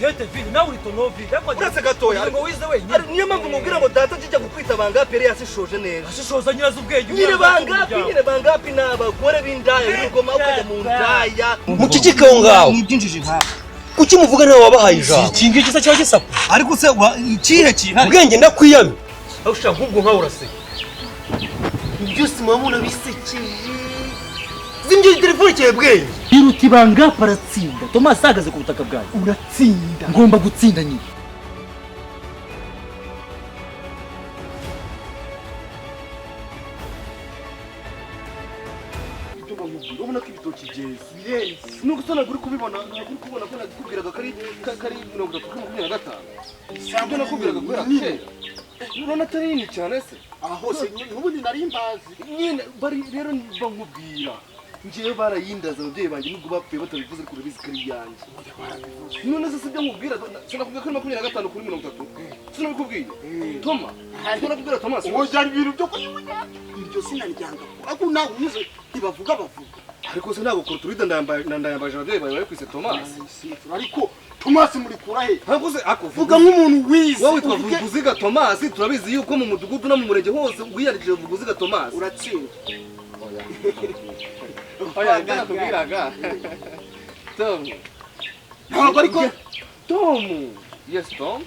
kete vile nawe uri tonovi uretse gatoya ngo wize wenyine niyo mpamvu mubwira ngo data kijya gukwita bangapi yari yasishoje neza ashishoza nyirazo ubwenge nyine bangapi n'abagore b'indaya y'urugoma ukajya mu ndaya mucicike aho ngaho nibyinjije nkawe kuki muvuga nawe wabahaye ijambo kingi gisa cyo gisapo ariko se ikihe kintu ubwenge ndakwiyame aho ushaka ubwo nkawe urase byose mubona bisekeje zinjye telefone cyawe bwenge iruti banga paratsinda Thomas ahagaze ku butaka bwawe uratsinda ngomba gutsinda nyine ubona ko ibitoki byeze nuko usana guri kubibona ntabwo kubona ko nakubwiraga kari 30-25 sabyo nakubwiraga guhera kera urabona atari nini cyane se aho se n'ubundi nari mbazi nyine bari rero niba nkubwira ngiye barayindaza ababyeyi banjye nubwo bapfuye batabivuze ko bizi kari yanjye none se sibyo nkubwira sinakubwira ko 25-30 sinabikubwiye Toma sinakubwira Thomas uwo byari ibintu byo kuyimunya iryo sina ryanga ako nawe unyuze ibavuga ariko se ntabwo kurturida ndayambaje ababyeyi bawe bari kwise Thomas ariko Thomas muri kurahe ntabwo se vuga nk'umuntu wize wowe witwa Vuguziga Thomas turabizi yuko mu mudugudu no mu murenge hose wiyandikije Vuguziga Thomas uratsinda oya ndakubwiraga Tom ntabwo ariko Tom yes Tom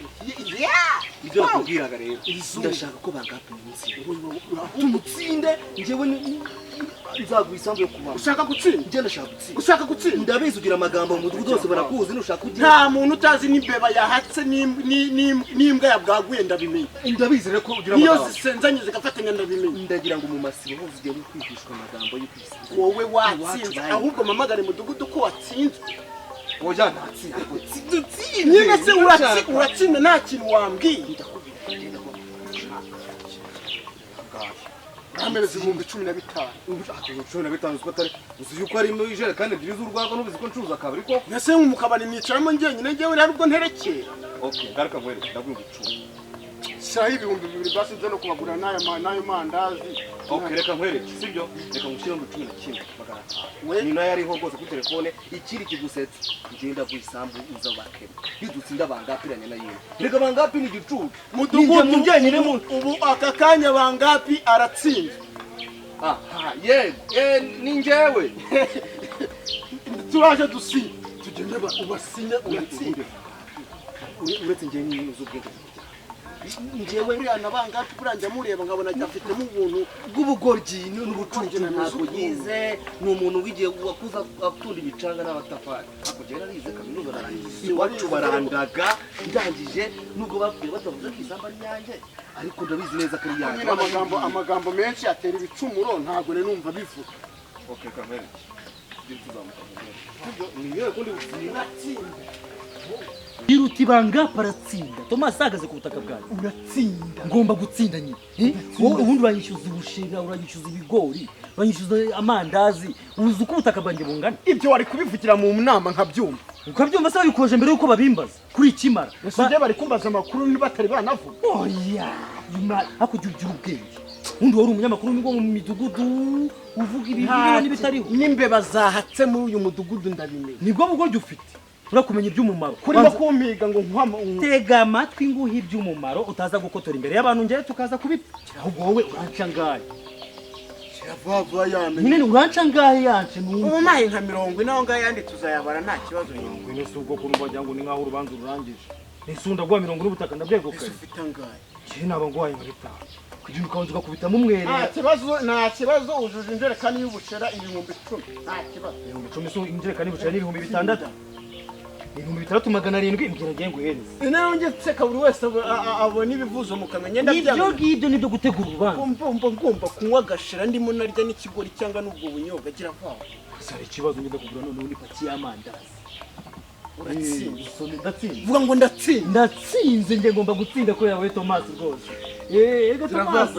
ibyo nakubwiraga rero ndashaka ko bangapi umunsi tumutsinde njyewe nzaguha isambu yo kuba ushaka gutsinda njye ndashaka gutsinda ushaka gutsinda ndabizi ugira amagambo mu mudugudu wose barakuzi nushaka ugira nta muntu utazi n'imbeba yahatse n'imbwa yabwaguye ndabimenya ndabizi rero ko ugira niyo amagambo zisenzanye zigafatanya ndabimenya ndagira ngo mu masibo hose ugiye kwigishwa amagambo yo kwisiga wowe watsinze ahubwo mamagare mudugudu ko watsinzwe oya ntatsinze nyine se uratsinda nta kintu wambwiye amereza 15,000 15 uko atari uzi yuko ari muri jerekani ebyiri z'urwagwa n'ubizi ko ncuruza akabari ko nase mu mukabani nicaramo njyenyine njyewe nari ubwo nterekera okay ngaruka ngwere ndaguye 10 shahi 2,000 basize no kubagura nayo mandazi okay reka ngwere sibyo reka ngushyire mu 11 magana we ni nayo ariho rwose kuri telefone ikiri kigusetse ngenda guisambu uza bakema bidutsinda bangapiranye na yeye reka bangapi ni gicucu mudugudu njyenyine ubu aka kanya bangapi aratsinze aha ni njyewe turaje dusinye tugende ubasinya uratsinda uretse njye n'uzubwenge njyewe buriya bangapi kurangira mureba nkabona afitemo ubuntu bw'ubugoryi n'ubucungi ntabwo yize ni umuntu wigiye wakuza akunda ibicanga n'abatafari ntabwo njyewe narize kaminuza narangiza iwacu barandaga ndangije nubwo bapfuye batavuze ko isamba ari yanjye ariko ndabizi neza ko ari yanjye amagambo menshi atera ibicumuro ntabwo ne numva bivuga okay kamere ni yewe kundi utsinda iruti banga paratsinda Thomas ahagaze ku butaka bwawe uratsinda ngomba gutsinda nyine wowe ubundi uranyishyuza ubushera uranyishyuza ibigori uranyishyuza amandazi uzi uko ubutaka bwanjye bungana ibyo wari kubivugira mu nama nkabyumva ukabyumva se babikoje mbere yuko babimbaza kuri ikimara usije bari kumbaza amakuru batari banavuga oya hakujya ugira ubwenge undi wari umunyamakuru ngo mu midugudu uvuga ibintu n'ibitariho n'imbeba zahatse muri uyu mudugudu ndabimenya nibwo bugoryo ufite urakumenya iby'umumaro kurimo kumpiga ngo nkwama tega amatwi nguhi iby'umumaro utaza gukotora imbere y'abantu ngiye tukaza kubipfira ahubwo wowe uranca ngahe kiravava yamenye nyine uranca ngahe yance ubu mahe nka 40 naho ngahe yandi tuzayabara nta kibazo nyine nese ubwo kurumva wagira ngo ni nkaho urubanza ururangije ese ndagwa 40 n'ubutaka ndabwegukanye ufite ngahe je naba ngwaye muri taha kugira ukabanza ukubitamo umwere nta kibazo ujuje injerekani y'ubushera 10,000 nta kibazo 10,000 so injerekani y'ubushera ni 6,000 6,700 mbwira ngiye nguhereze nayo ngetse buri wese abona ibivuzo mukamenya ndabyo ngibyo nibyo gutegura urubanza ngomba kunywa gashira ndimo narya n'ikigori cyangwa n'ubwo bunyobwa gira vaho sari ikibazo ngenda kugura none uri paki y'amandazi uratsinze vuga ngo ndatsinze ngiye ngomba gutsinda ko yawe Thomas rwose ego Thomas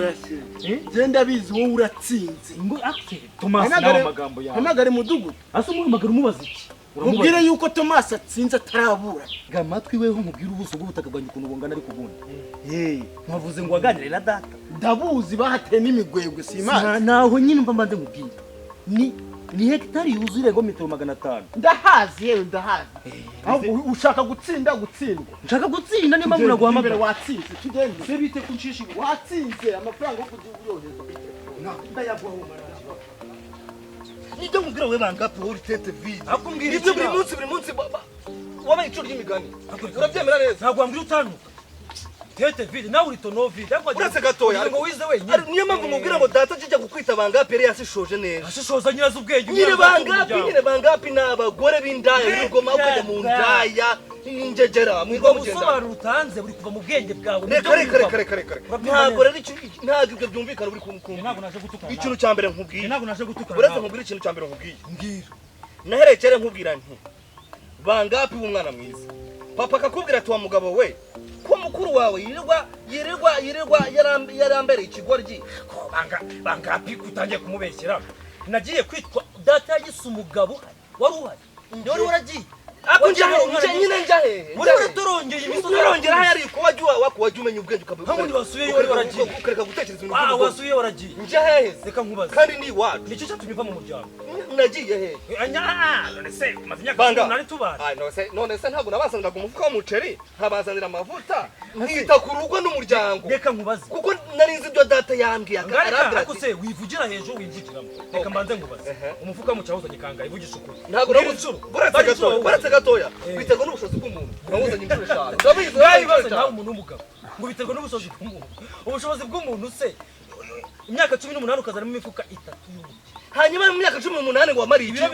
genda bizi wowe uratsinze ngo akse Thomas nawe magambo yawe hamagare mudugudu aso umuhamagara umubaza iki mubwire yuko Thomas atsinze atarabura gamatwi weho nkubwira ubuso bw'ubutaka bwanyu ukuntu bungana ariko ubundi nkavuze ngo waganire na data ndabuzi bahateye n'imigwegwe simana naho nyine mba mbanze nkubwira ni ni hegitari yuzuye ngo metero 500. Ndahazi yewe ndahazi. Ahubwo ushaka gutsinda gutsindwa. Nshaka gutsinda niyo mpamvu naguhamagara. Watsinze tugende. Se bite kunshishi Watsinze amafaranga yo kuyohereza. Ndayaguha umara. Nijya mubwira we bangapi wowe tete vide. Akumbwira ibyo buri munsi wabaye icyo ry'imigani. Urabyemera neza. Ntabwo wambwira utanuka. Tete vide nawe uri tono vide. Uretse gatoya ngo wize wenyine. Niyo mpamvu mubwira ngo data kijya kukwita bangapi yari yasishoje neza. Ashishoza nyirazo ubwenge. Nyine bangapi n'abagore b'indaya n'urugoma ukajya mu ndaya n'ingegera mwirwa mugenda. Ubusobanuro utanze buri kuva mu bwenge bwawe. Reka. Ntabwo rero ntabwo ibyo byumvikana buri kumukunda. Ntabwo naje gutukana. Ikintu cya mbere nkubwiye. Ntabwo naje gutukana. Uretse nkubwira ikintu cya mbere nkubwiye. Mbwira. Naherekere nkubwira nti bangapi b'umwana mwiza. Papa akakubwira ati wa mugabo we ko mukuru wawe yirirwa yarambereye ikigoryi. Bangapi kutangiye kumubeshyera. Nagiye kwitwa data yagise umugabo wari uhari. Ndori waragiye. Ako nyine njahe. Muri uratorongeye imisozi. Urongera yari wajya umenya ubwenge ukabura. Hamwe wasubiye wari waragiye. Ukareka gutekereza ibintu by'ubwo. Wasubiye waragiye. Njahe. Reka nkubaze. Kandi ni iwacu. Nicyo cyatumye uva mu muryango. Nagiye he? None se umaze imyaka 8 tubana. None se ntabwo nabazaniraga umufuka w'umuceri nkabazanira amavuta nkita ku rugo n'umuryango. Reka nkubaze. Kuko nari nzi ibyo data yambwiye akarabira. Ariko se wivugira hejuru wivugiramo. Reka mbanze nkubaze. Umufuka mu cyawuzanye kangaye ivugisha ukuri. Ntabwo buretse gatoya. Biterwa n'ubushobozi bw'umuntu. Nawuzanye inshuro 5. Ndabizi nabibaze nawe umuntu w'umugabo. Ngo biterwa n'ubushobozi bw'umuntu. Ubushobozi bw'umuntu se imyaka 18 ukazanamo imifuka 3 y'umuceri. Hanyuma mu myaka 18 ngo wamariye iki mu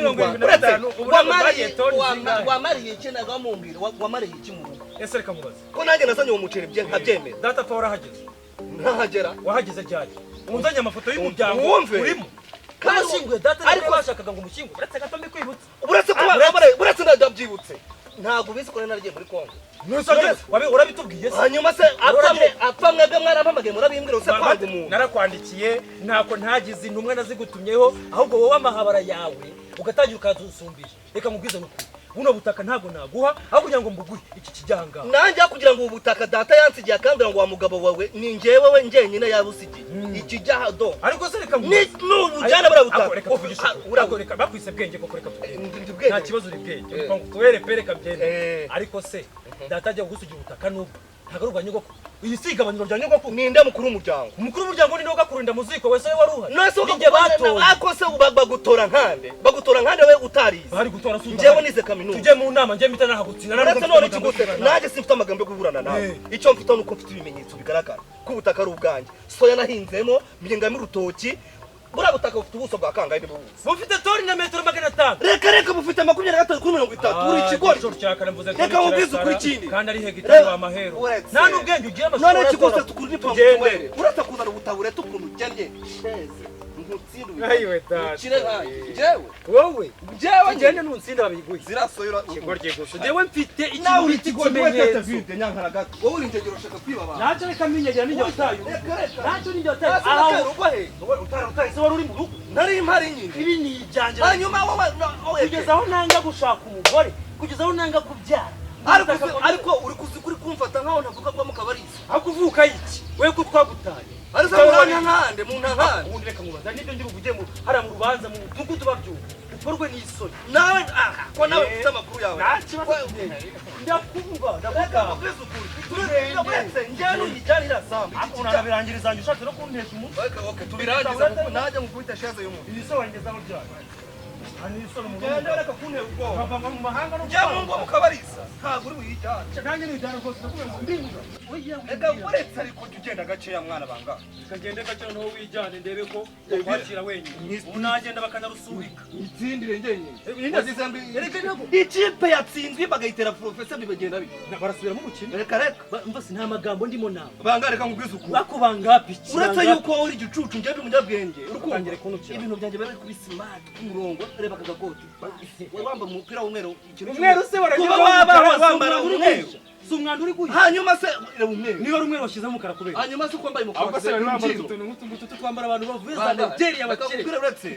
Rwanda? Wamariye iki nagamumbira? Wamariye iki mu rugo? Ese reka nkubaze. Ko nanjye nasanye uwo muceri bye nkabyemera. Data fa warahageze. Ntahagera. Wahageze ryari? Unzanye amafoto y'umuryango urimo. Kabashinguye data ariko bashakaga ngo umushyingure. Uretse gato mbikwibutse. Uretse ndabyibutse. Ntabwo bizi ko naragiye muri Kongo. Wabe urabitubwiye se. Hanyuma se apamwe bwe mwarampamagaye murabimbwira use kwanga umuntu. Narakwandikiye ntako ntagize intumwe nazigutumyeho ahubwo wowe amahabara yawe ugatangira ukazusumbisha. Reka mubwize n'ukuri. Buno butaka ntabwo naguha aho kugira ngo mbuguhe iki kijyanga. Nanjye kugira ngo ubutaka data yansigiye akambira ngo wa mugabo wawe ni njyewe we njyenyine yabusigiye. Ikijyaha do. Ariko se reka n'ujyana bara butaka. Reka bakwise bwenge koko reka. Nta kibazo uri bwenge. Ngo tuwere pereka byende. Ariko se data ajya gusugira ubutaka n'ubwo ntagarurwa nyogoko. Iyi sigabaniro rya nyogoko ninde mukuru w'umuryango. Umukuru w'umuryango ni noga kurinda muziko wese we waruha. Ninjye batoye. Ako se bagutora nkande. Bagutora nkande we utarize. Bari gutora suza. Njyewe nize kaminuza. Tujye mu nama njye mita nahagutsina nariko none kigutera. Nanjye simfite amagambo yo kuburana nawe. Icyo mfite nuko mfite ibimenyetso bigaragara ko ubutaka ari ubwanjye. Soya nahinzemo mbingamo urutoki. Bura butaka bufite ubuso bwa kangahe ni bubuso. Bufite tori na metero 500. Reka bufite 23 kuri 30. Uri ikigori. Reka mubwize ukuri kindi. Kandi ari hegitari wa mahero. Nta n'ubwenge ugiye amashuri. None kigose tukuri pamwe. Urata kuzana ubutabure tukuntu gennye. Ayiwe data. Ukire hayi. Jewe. Wowe. Jewe ngende nunsinda babiguye. Zirasoyura ikigorye gusa. Jewe mfite ikintu kikimenyetso. Nyanga hagati. Wowe uri integero shaka kwibaba. Nacho reka minyegera ninjye utayo. Nacho ninjye utayo. Aha urugwa he. Utari se wari uri mu rugo. Nari impari nyine. Ibi ni ijanje. Hanyuma wowe kugeza aho nanga gushaka umugore, kugeza aho nanga kubyara. Ariko uri kuri kumfata nkaho navuga ko mukabariza. Akuvuka iki? Wewe ko twagutaye. Ariko uranya nkande mu ntangande. Ubundi reka mubaza nibyo ndi buvuge mu hara mu rubanza mu mugudu babyumva. Ukorwe n'isoni. Nawe ko nawe ufite amakuru yawe. Ndakumva ndakubwira njye n'ujyanira samba. Akuna birangiriza ushatse no kuntesha umuntu. Okay tubirangiza kuko najya mukubita shaze y'umuntu. Ibiso wangezaho byane. Ani isoni mu rugo. Reka kuntera ubwoba. Bava mu mahanga no njya mu ngo mukabariza. Ntabwo uri wijyana. Cyangwa ni ujyana rwose ndakumenza ndinga. Reka uretse ariko ugenda gace ya mwana banga. Kagende gace no wijyane ndebe ko kwakira wenyine. Unagenda bakanarusubika. Itsindire ngenye. Ikipe yatsinzwe bagahitera professor bibagenda bibi. Barasubira mu mukino. Reka. Mva nta magambo ndimo nawe. Banga reka ngubwiza ukuri. Bakubanga piki. Uretse yuko uri gicucu njye umunyabwenge. Urukangire kunukira. Ibintu byanjye bari kuri smart kumurongo reba kagakoti. Wewe wamba umupira w'umweru ikintu. Umweru se kuba wambara umweru. Si umwanda uri kuyi. Hanyuma se umweru. Niba umweru washize mu kara kubera. Hanyuma se kwambaye umukara. Ahubwo se bambara utuntu nk'utu twambara abantu bavuye za Nigeria abakire.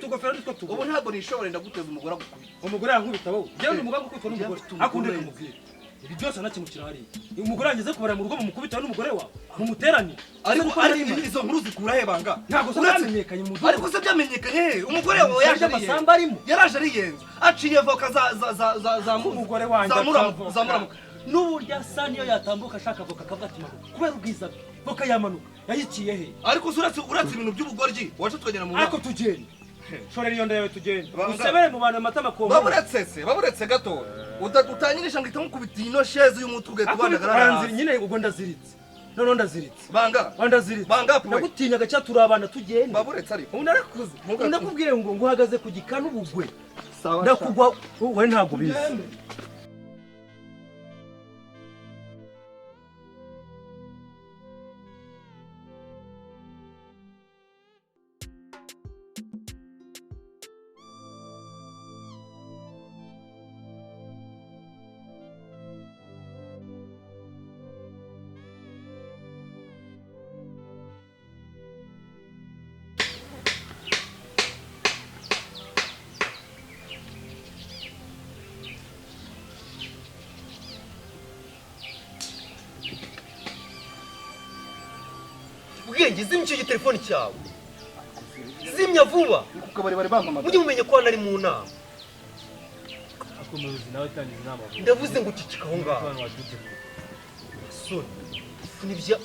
Tugofera nitwo tugo. Ubu ntabwo nishobora ndaguteza umugore agukubita. Umugore yankubita wowe. Jewe umugabo ukubitwa n'umugore. Akunde kumubwira. ibi byose nakimukira hari umugore yageze kubara mu rugo mu mukubita n'umugore wawe mu muteranye ariko izo nkuru zikura he banga ntabwo zamenyekanye mu ariko se byamenyekanye umugore wawe yaje amasamba arimo yaraje ariyenza aciye voka za umugore wanjye zamuramuka n'uburyo asa niyo yatambuka ashaka voka akavuga ati manuka kubera ubwiza bwe voka yamanuka yayiciye he ariko uretse ibintu by'ubugoryi waje twagera mu ariko tugenda shorera iyo ndawe tugenda usebere mu bantu amata makombo baburetse gato utanyirisha ngo itamukubita ino sheze y'umutwe ugahita ubandagara nyine ubwo ndaziritse none ndaziritse banga ndaziritse banga ndagutinyaga cya turabana tugenda baburetse ariko unarakuze ndakubwire ngo uhagaze ku gikanu ubugwe ndakugwa wowe ntabwo bizi ubwenge zimya icyo telefone cyawe zimya vuba mujye mumenye ko hano ari mu nama ndavuze ngo ucicika aho ngaho soni nibya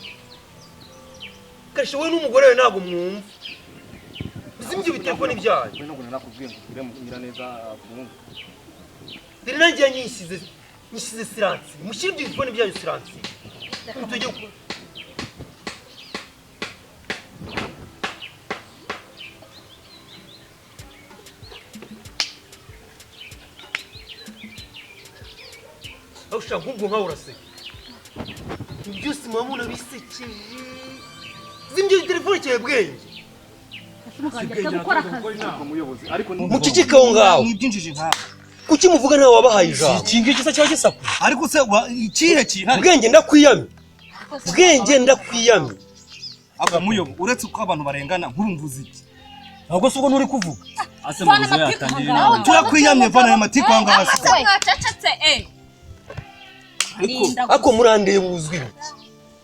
kashe wowe n'umugore wawe ntabwo mwumva zimya ibyo telefone byanyu dore nanjye nyishyize siransi mushyire ibyo telefone byanyu siransi tujye aho ushaka nk'ubwo nkawe uraseka ibi byose muba munabisekeje zimya telefone cyawe bwenge mucicike aho ngaho kuki muvuga nawe wabahaye ijambo iki ngiki se cyo gisakura ariko se ikihe kintu bwenge ndakwiyamye akamuyobo uretse uko abantu barengana nkurumvuze iki ahubwo se ubwo nturi kuvuga ase muzo yatangira turakwiyamye vana ya matiko anga hasi ako murandeye buzwi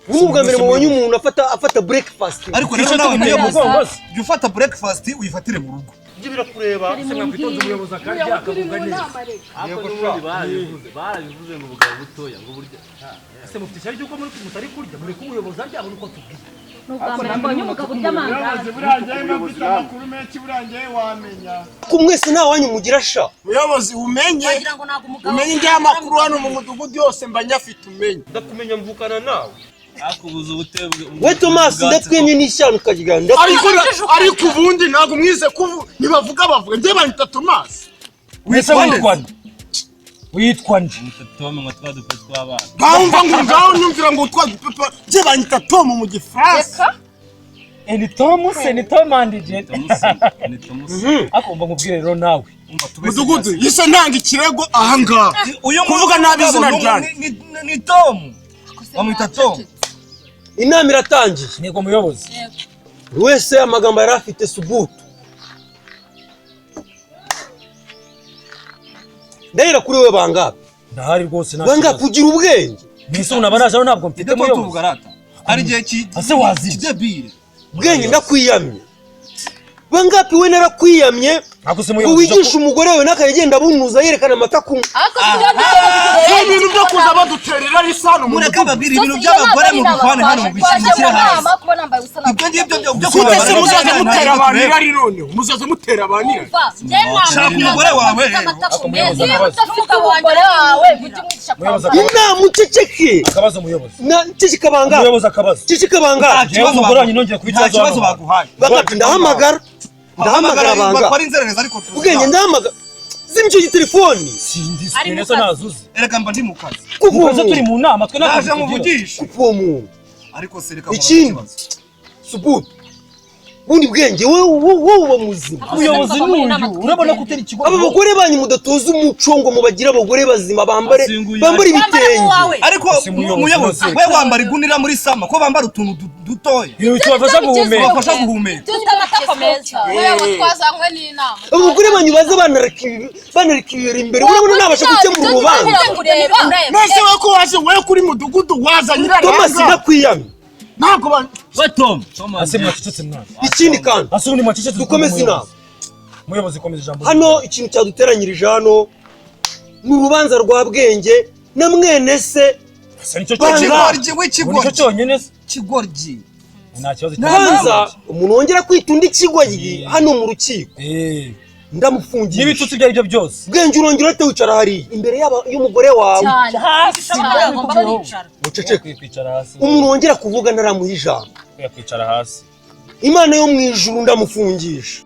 ubu bwa mbere mubonye umuntu afata breakfast ariko rero nawe muyobozi jya ufata breakfast uyifatire mu rugo ibyo birakureba se mwakwitonze umuyobozi akarya akavuga neza barabivuze ngo ubugabo butoya ngo burya ese mufite ishyari ry'uko muri mutari kurya muri ko umuyobozi arya abona uko tubwiye n'ubwambere mbonye umugabo by'amandazi burangiye mafite amakuru menshi burangiye wamenya ko mwese nta wanyu mugira sha muyobozi umenye njye amakuru hano mu mudugudu yose mba nyafite umenye ndakumenya mvukana nawe akubuza ubutebwe we Thomas ndakwemye n'ishyano ukagiganda ariko ubundi ntabwo mwize kuvu nibavuga njye banyita Thomas witwa nde Tom ngo twadupe tw'abana bamva ngo ngaho nyumvira ngo twadupe njye banyita Tom mu gifaransa ni Tom se ni Tom andije Thomas akomba nkubwire rero nawe mudugudu yise ntanga ikirego aha ngaha kuvuga nabi izina ryanjye ni Tom bamwita Tom inama iratangiye nego muyobozi buri wese amagambo yari afite subutu ndahera kuri we bangapi ndahari rwose bangapi ugira ubwenge mbese unaba naje ntabwo mfite muyobozi ari gihe ase wazira kidebire ubwenge ndakwiyamye bangapi we narakwiyamye ngo wigisha umugore we n'akagenda abunuza yerekana amata kunywa ibintu byo kuza baduterera risano mureka babiri ibintu by'abagore mu bivane hano mu bishyikira hasi ibyo ngibyo byo kutese muzaze mutera abantu irari none muzaze mutera abantu irari shaka umugore wawe inama uceceke akabazo muyobozi ceceka bangapi muyobozi akabazo ceceka bangapi umugore wanyu nongeye kubicazo baguhaye bangapi ndahamagara bangapi bakora inzerereza ariko ubwenge ndahamagara zimya icyo telefoni sindiswe neza nazuze erega mba ndi mu kazi kuvuze turi mu nama twe naje muvugisha kuko uwo muntu ariko sereka ikindi subutu bundi bwenge wowe uba muzima ubuyobozi ni uyu urabona ko utari ikigo aba bagore banyu mudatoza umuco ngo mubagira abagore bazima bambare ibitenge ariko umuyobozi we wambara igunira muri sama ko bambara utuntu dutoya ibintu tubafasha guhumeka Dufite amatako meza. Wewe twazanywe n'inama. abagore banyu baza banarika ibirori imbere urabona nabasha gukemura urubanza nese we ko waje we kuri mudugudu wazanye Thomas ndakwiyamye ntabwo Tom ase mwacecetse mwana ikindi kandi ase undi mwacecetse dukomeze inama muyobozi komeza ijambo hano ikintu cyaduteranyirije hano ni urubanza rwa bwenge na mwene se ase nicyo w'ikigoryi cyonyine se kigoryi nta kibazo kwanza umuntu wongera kwita undi kigoryi hano mu rukiko ndamufungiye n'ibitutsi ibyo aribyo byose bwenge urongera ute wicara hariya imbere y'umugore wawe muceceke kwicara hasi umuntu wongera kuvuga ntaramuha ijambo kwicara hasi imana yo mu ijuru ndamufungisha